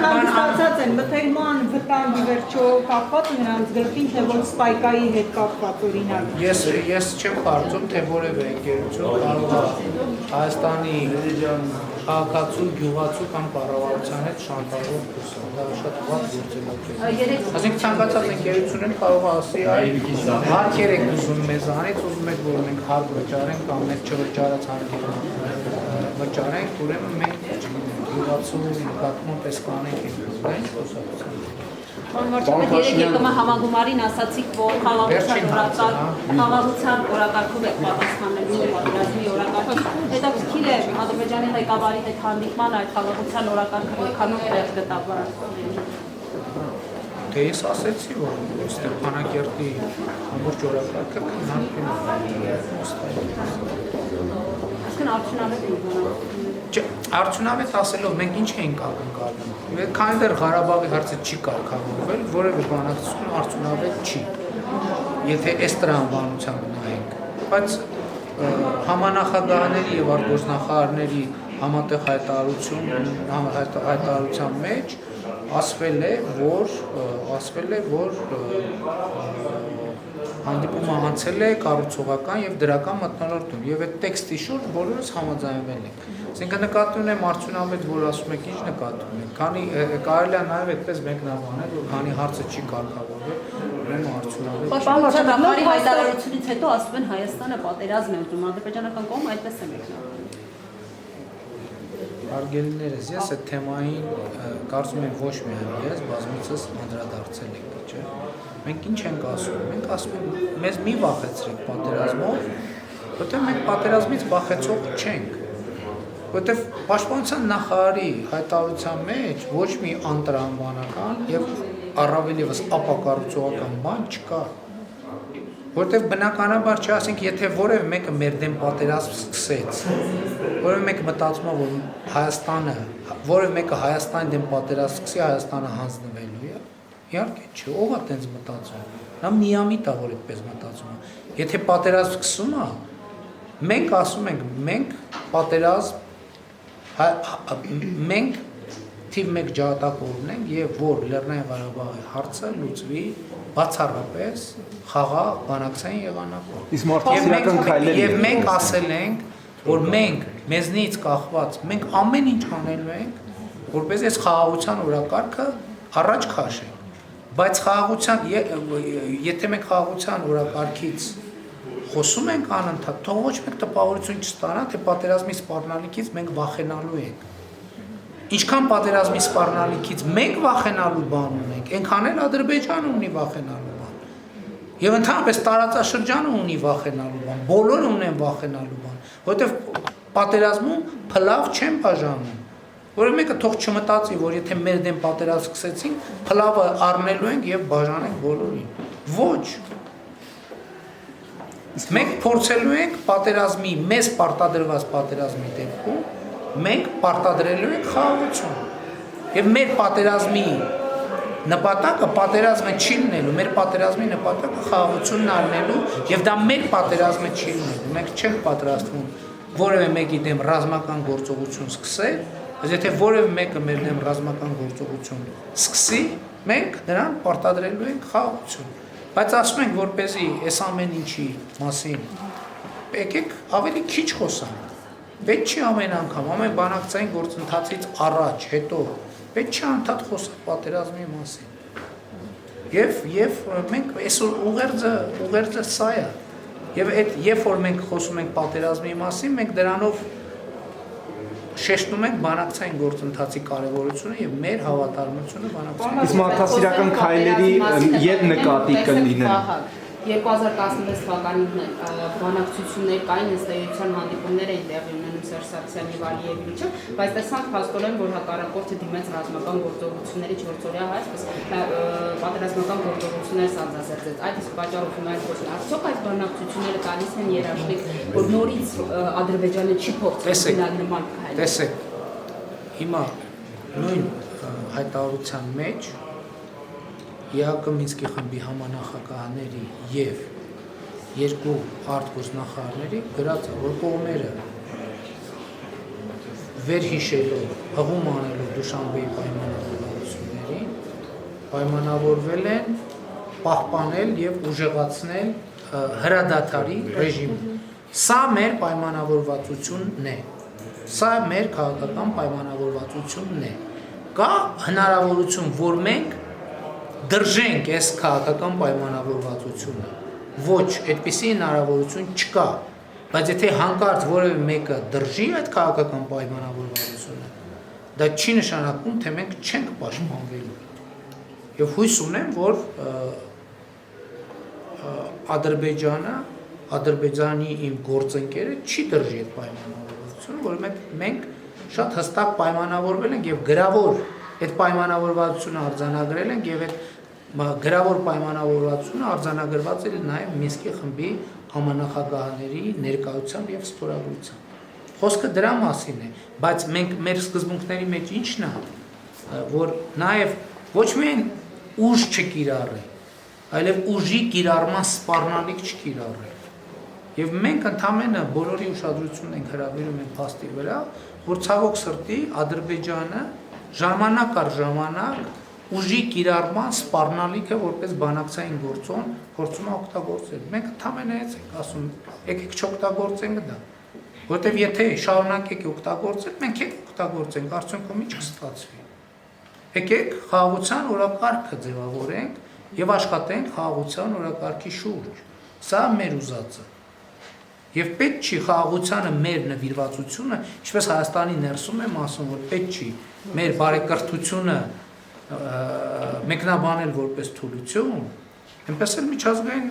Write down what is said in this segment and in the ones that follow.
Հանդիսացած են մթերման վտանգի վերջո կապված նրանց գրքին, թե որ սպայկայի հետ կապված օրինակ։ Ես չեմ կարծում, թե որևէ ընկերություն կարող է Հայաստանի քաղաքացու, գյուղացու կամ կառավարության հետ շանտաժով կուսել, դա շատ վատ գործելակ է։ Այսինքն ցանկացած ընկերությունն կարող է ասի, այ հարկ եք ուզում մեզանից, ուզում եք որ մենք հարկ վճարենք կամ մեր չվճարած հարկերը վճարենք, ուրեմն մենք գյուղացու նկատմամբ պես կանենք ենք, դա ինչ խոսակցություն։ Վարչապետ, երեք եկամա համագումարին ասացիք, որ խաղաղության օրակարգով եք պատասխանելու պատերազմի օրակարգին։ Հետաքրքիր է Ադրբեջանի ղեկավարի հետ հանդիպման այդ խաղաղության օրակարգը որքանով տեղ գտավ վարչապետին։ Դե ես ասեցի, որ Ստեփանակերտի ամբողջ օրակարգը քննարկվում է։ Այսինքն արդյունավետ է։ Արդյունավետ ասելով մենք ինչ ենք ակնկալում։ Քանի դեռ Ղարաբաղի հարցը չի կարգավորվել, որևէ բանակցություն արդյունավետ չի։ Եթե այս տրամաբանությամբ նայենք, բայց համանախագահաների եւ արտգործնախարարների համատեղ հայտարարության մեջ ասվել է, որ հանդիպումը անցել է կառուցողական եւ դրական մթնոլորտում եւ այդ տեքստի շուրջ բոլորս համաձայնվել ենք։ Այսինքն նկատի ունեմ արդյունավետ, որ ասում եք, ինչ նկատի ունեք։ Քանի կարելի է նաեւ այդպես մեկնաբանել, որ քանի հարցը չի կարգավորվել, ուրեմն արդյունավետ։ Պաշտպանության հայտարարությունից հետո ասում են Հայաստանը պատերազմ է ուզում, ադրբեջանական կողմը այդպես է մեկնաբանել։ Հարգելիներս, ես այդ թեմային կարծում եմ ոչ միայն ես, բազմիցս անդրադարձել եք, չէ՞։ Մենք ինչ ենք ասում։ Մենք ասում ենք, մեզ մի վախեցրեք պատերազմով, որտեղ մենք պատերազմից վախեցող չենք։ Որտեղ պաշտպանության նախարարի հայտարարության մեջ ոչ մի անտրամաբանական եւ առավել եւս ապակառուցողական բան չկա։ Որտեղ բնականաբար չասենք, եթե որևէ մեկը մեր դեմ պատերազմ սկսեց, որևէ մեկը մտածում է, որ Հայաստանը, որևէ մեկը Հայաստանի դեմ պատերազմ սկսի, Հայաստանը հանձնվելու է։ Իհարկե չէ, ով է տենց մտածում։ Նա միամիտ է, որ այդպես մտածում է։ Եթե պատերազմ սկսում է, մենք ասում ենք, մենք պատերազմ մենք թիվ 1 ջահատակորն ենք եւ որ Լեռնային Ղարաբաղի հարցը լուծվի բացառապես խաղաղ բանակցային եղանակով։ Եվ մենք ասել ենք, որ մենք մեզնից կախված մենք ամեն ինչ անելու ենք, որպես այս խաղաղության օրակարգը առաջ քաշենք։ Բայց խաղաղության եթե մենք խաղաղության օրակարգից խոսում ենք անընդհատ, թող ոչ մեկ տպավորություն չստանա, թե պատերազմի սպառնալիքից մենք վախենալու ենք։ Ինչքան պատերազմի սպառնալիքից մենք վախենալու բան ունենք, այնքան էլ Ադրբեջանը ունի վախենալու բան։ Եվ ընդհանրապես տարածաշրջանը ունի վախենալու բան, բոլորը ունեն վախենալու բան, որովհետև պատերազմում փլավ չեն բաժանում։ Որը մեկը թող չմտածի, որ եթե մեր դեմ պատերազմ սկսեցինք, փլավը առնելու ենք եւ բաժանենք բոլորին։ Ոչ։ Մենք փորձելու ենք պատերազմի, մեզ պարտադրված պատերազմի դեպքում, մենք պարտադրելու ենք խաղաղություն։ Եվ մեր պատերազմի նպատակը պատերազմը չի լինելու, մեր պատերազմի նպատակը խաղաղությունն առնելու եւ դա մեր պատերազմը չի լինելու։ Մենք չենք պատրաստվում որևէ մեկի դեմ ռազմական գործողություն սկսել, բայց եթե որևէ մեկը մեր դեմ ռազմական գործողություն սկսի, մենք նրան պարտադրելու ենք խաղաղություն։ Բայց ասում ենք, որպեսզի այս ամեն ինչի մասին եկեք ավելի քիչ խոսանք։ Պետք չի ամեն անգամ, ամեն բանակցային գործընթացից առաջ, հետո պետք չի անդադ խոսալ պատերազմի մասին։ Եվ մենք այսօր ուղերձը սա է։ Եվ երբ որ մենք խոսում ենք պատերազմի մասին, մենք դրանով շեշտում ենք բանակցային գործընթացի կարևորությունը եւ մեր հավատարմությունը բանակցային։ Իսկ մարդասիրական քայլերի ետ նկատի կլինեն։ 2016 թվականին բանակցություններ կային, ըստ էության հանդիպումներ էին տեղի ունենում Սերժ Սարգսյանի եւ Ալիևի միջեւ, բայց տեսանք փաստորեն, որ հակառակորդը դիմեց ռազմական գործողությունների 4-օրյա այսպես պատերազմական գործողություններ սանձազերծեց։ Այդ իսկ պատճառով հնարավոր արդյոք այս բանակցությունները տալիս են երաշխիք, որ նորից Ադրբեջանը չի փորձել գնալ նման քայլեր։ Տեսեք, հիմա նույն հայտարարության մեջ ԵԱԿ Մինսկի խմբի համանախագահների եւ երկու արտգործնախարարների գրած է, որ կողմերը վերհիշելով հղում անելով Դուշանբեի պայմանավորվածություններին պայմանավորվել են պահպանել եւ ուժեղացնել հրադադարի ռեժիմը։ Սա մեր պայմանավորվածությունն է։ Սա մեր քաղաքական պայմանավորվածությունն է։ Կա հնարավորություն, որ մենք դրժենք այս քաղաքական պայմանավորվածությունը։ Ոչ, այդպիսի հնարավորություն չկա։ Բայց եթե հանկարծ որևէ մեկը դրժի այդ քաղաքական պայմանավորվածությունը, դա չի նշանակում, թե մենք չենք պաշտպանվելու։ Եվ հույս ունեմ, որ Ադրբեջանի իմ գործընկերը չի դրժի այդ պայմանավորվածությունը, որովհետև մենք շատ հստակ պայմանավորվել ենք եւ գրավոր այդ պայմանավորվածությունը արձանագրել ենք եւ այդ գրավոր պայմանավորվածությունը արձանագրված է նաեւ Մինսկի խմբի համանախագահների ներկայությամբ եւ ստորագրությամբ։ Խոսքը դրա մասին է, բայց մենք մեր սկզբունքների մեջ ի՞նչն է, որ նաեւ ոչ միայն ուժ չկիրառել, այլև ուժի կիրառման սպառնալիք չկիրառել։ Եվ մենք ընդամենը բոլորի ուշադրությունն ենք հրավիրում այն փաստի վրա, որ ցավոք սրտի Ադրբեջանը ժամանակ առ ժամանակ ուժի կիրառման սպառնալիքը որպես բանակցային գործոն փորձում է օգտագործել։ Մենք ընդամենը այս ենք ասում, եկեք չօգտագործենք դա։ Որտեվ եթե շարունակեք օգտագործել, մենք եք օգտագործենք, արդյունքում ինչ կստացվի։ Եկեք խաղաղության օրակարգը ձևավորենք եւ աշխատենք խաղաղության օրակարգի շուրջ։ Սա մեր ուզածը։ Եվ պետք չի խաղաղությանը մեր նվիրվածությունը, ինչպես Հայաստանի ներսում եմ ասում, որ պետք չի մեր բարեկրթությունը մեկնաբանել որպես թուլություն, այնպես էլ միջազգային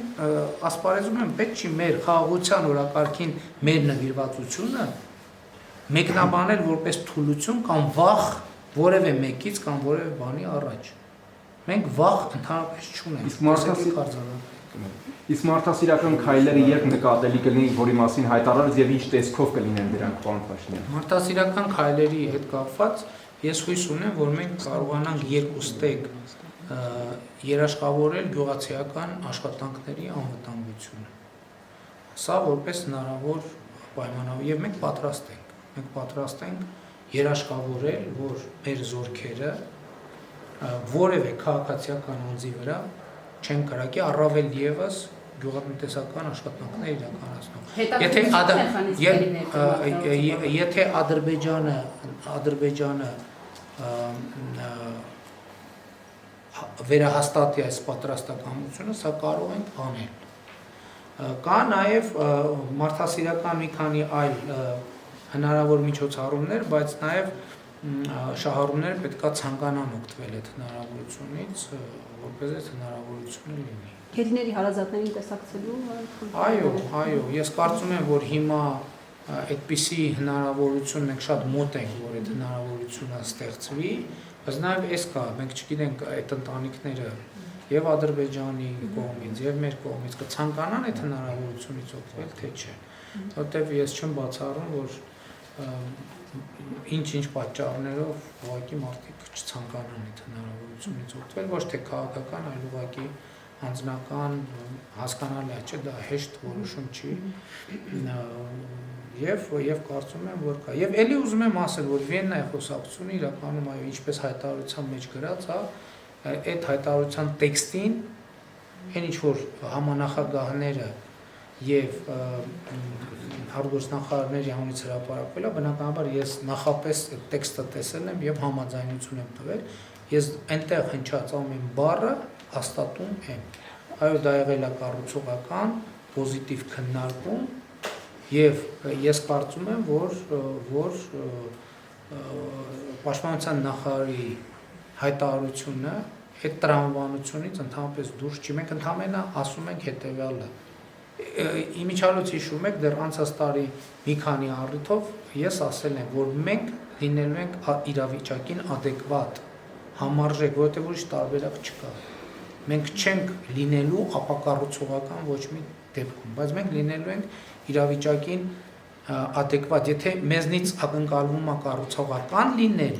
ասպարեզում եմ պետք չի մեր խաղաղության օրակարգին մեր նվիրվածությունը մեկնաբանել որպես թուլություն կամ վախ որևէ մեկից կամ որևէ բանի առաջ։ Մենք վախ ընդհանրապես չունենք։ Իսկ մարդասիրական քայլերը երբ նկատելի կլինի, որի մասին հայտարարած եւ ինչ տեսքով կլինեն դրանք, պարոն Փաշինյան։ Մարդասիրական քայլերի հետ կապված ես հույս ունեմ, որ մենք կարողանանք երկուստեք երաշխավորել գյուղացիական աշխատանքների անվտանգությունը։ Սա որպես հնարավոր պայմանավոր եւ մենք պատրաստ ենք երաշխավորել, որ մեր զորքերը որևէ քաղաքացիական անձի վրա չեն կրակի, առավել եւս գյուղատնտեսական աշխատանքներ իրականացնող։ Եթե Ադրբեջանը վերահաստատի այս պատրաստակամությունը, սա կարող ենք անել։ Կա նաև մարդասիրական մի քանի այլ հնարավոր միջոցառումներ, բայց նաև շահառուները պետք է ցանկանան օգտվել այդ հնարավորությունից, որպես այդ հնարավորությունը լինի։ Գերիների հարազատներին տեսակցելու։ Այո, ես կարծում եմ, որ հիմա այդպիսի հնարավորություն մենք շատ մոտ ենք, որ այդ հնարավորությունը ստեղծվի, բայց նաև էս կա, մենք չգիտենք այդ ընտանիքները եւ Ադրբեջանի կողմից եւ մեր կողմից կցանկանան այդ հնարավորությունից օգտվել, թե չէ։ Որտեւ ես չեմ բացառում, որ ինչ պատճառներով ուղղակի մարդիկ չցանկանան այդ հնարավորությունից օգտվել, ոչ թե քաղաքական, այլ ուղղակի անձնական հասկանալի է, չէ, դա հեշտ որոշում չի։ Եվ կարծում եմ, որ կա։ Եվ ելի ուզում եմ ասել, որ Վիեննայի խոսակցությունը իրականում այո, ինչպես հայտարարության մեջ գրած է, այդ հայտարարության տեքստին այն ինչ որ համանախագահները եւ արտգործնախարարների անունից հրապարակվել է, բնականաբար ես նախապես այդ տեքստը տեսել եմ եւ համաձայնություն եմ տվել։ Ես այնտեղ հնչած ամեն բառը հաստատում եմ։ Այո, դա եղել է կառուցողական, պոզիտիվ քննարկում եւ ես կարծում եմ, որ պաշտպանության նախարարի հայտարարությունը այդ տրամաբանությունից ընդհանրապես դուրս չի, մենք ընդհանրապես ասում ենք հետեւյալը։ Իմիջիալոց հիշում եք, դեռ անցած տարի մի քանի առիթով ես ասել եմ, որ մենք լինելու ենք իրավիճակին adekvat, համարժեք, որովհետեւ ուրիշ տարբերակ չկա։ Մենք չենք լինելու ապակառուցողական ոչ մի դեպքում, բայց մենք լինելու ենք իրավիճակին adekvat, եթե մեզնից ակնկալվում է կառուցողական լինել,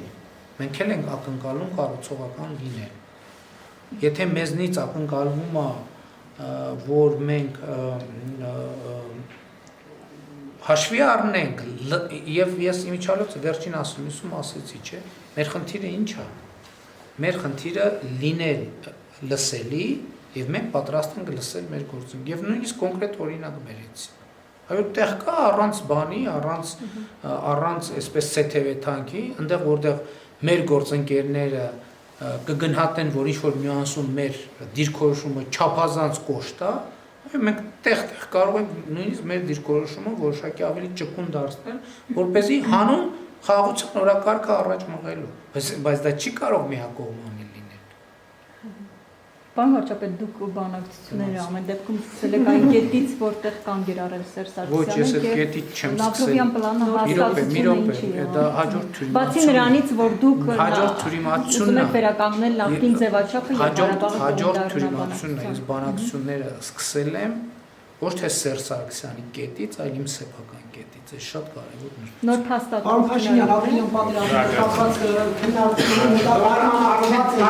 մենք էլ ենք ակնկալում կառուցողական լինել։ Եթե մեզնից ակնկալվում է, որ մենք հաշվի առնենք, եւ ես իմիջիալոց վերջին ասում ասեցի, չէ, մեր խնդիրը ինչ է։ Մեր խնդիրը լինել լսելի եւ մենք պատրաստ ենք լսել մեր գործին եւ նույնիսկ կոնկրետ օրինակ բերեցի։ Այո, տեղ կա առանց բանի, առանց այսպես CTV թանկի, այնտեղ որտեղ մեր գործընկերները կգնահատեն, որ ինչ-որ նյուանսում մեր դիրքորոշումը չափազանց կոշտ է, այո, մենք տեղ-տեղ կարող ենք նույնիսկ մեր դիրքորոշումը որոշակի ավելի ճկուն դարձնել, որպեսզի հանուն խաղաղության օրակարգը առաջ մղելու, բայց դա չի կարող միակողմանի լինել։ Պարոն վարչապետ, դուք բանակցությունները ամեն դեպքում սկսել եք այն կետից, որտեղ կան գերարել Սերժ Սարգսյանը։ Ոչ, ես այդ կետից չեմ Լավրովյան պլանը հասկացությունը ինչի է։ Դա հաջորդ թյուրիմացություն։ Բացի նրանից, որ դուք հաջորդ թյուրիմացությունն եք վերականգնել նախկին ձևաչափը եւ Ղարաբաղը հաջորդ թյուրիմացությունն է, ես բանակցությունները սկսել եմ ոչ թե Սերժ Սարգսյանի կետից, այլ իմ սեփական կետից, այս շատ կարևոր է։ նոր փաստաթուղթ։ Պարոն Փաշինյան, ապրիլյան պատերազմի կապված քննարկումները դա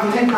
արդեն